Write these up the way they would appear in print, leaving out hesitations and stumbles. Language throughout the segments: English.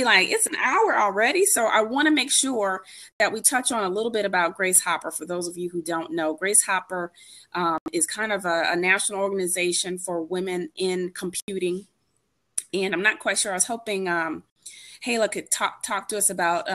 be like, it's an hour already. So I want to make sure that we touch on a little bit about Grace Hopper. For those of you who don't know, Grace Hopper is kind of a national organization for women in computing. And I'm not quite sure. I was hoping Hala could talk to us about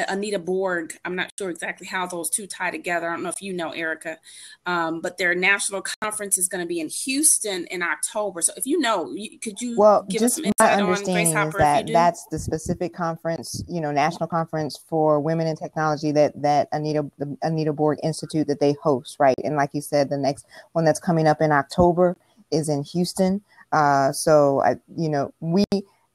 Anita Borg. I'm not sure exactly how those two tie together. I don't know if you know, Erika, but their national conference is going to be in Houston in October. So if you know, could you give us some insight on Grace Hopper? My understanding is that that's the specific conference, national conference for women in technology that the Anita Borg Institute that they host, right? And like you said, the next one that's coming up in October is in Houston. We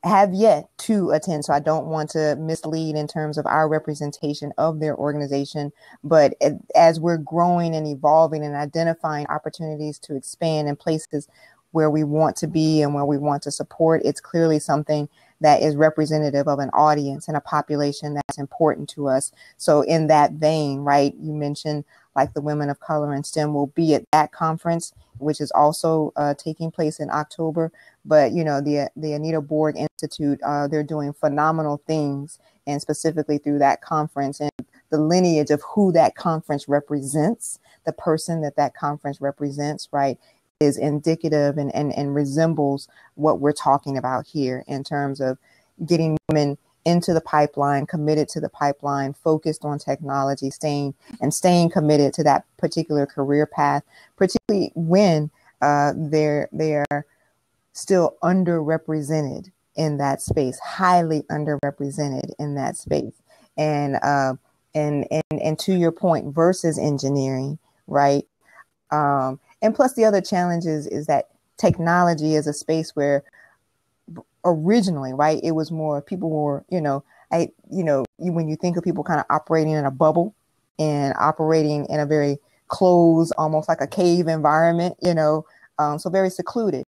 have yet to attend, so I don't want to mislead in terms of our representation of their organization. But as we're growing and evolving and identifying opportunities to expand in places where we want to be and where we want to support, it's clearly something that is representative of an audience and a population that's important to us. So in that vein, right, you mentioned like the Women of Color in STEM will be at that conference, which is also taking place in October. But, the Anita Borg Institute, they're doing phenomenal things, and specifically through that conference and the lineage of who that conference represents, the person that conference represents, right, is indicative and resembles what we're talking about here in terms of getting women into the pipeline, committed to the pipeline, focused on technology, staying committed to that particular career path, particularly when they're still underrepresented in that space, highly underrepresented in that space. And to your point, versus engineering, right? And plus the other challenges is that technology is a space where originally, right, it was more people were, when you think of people kind of operating in a bubble and operating in a very closed, almost like a cave environment, so very secluded.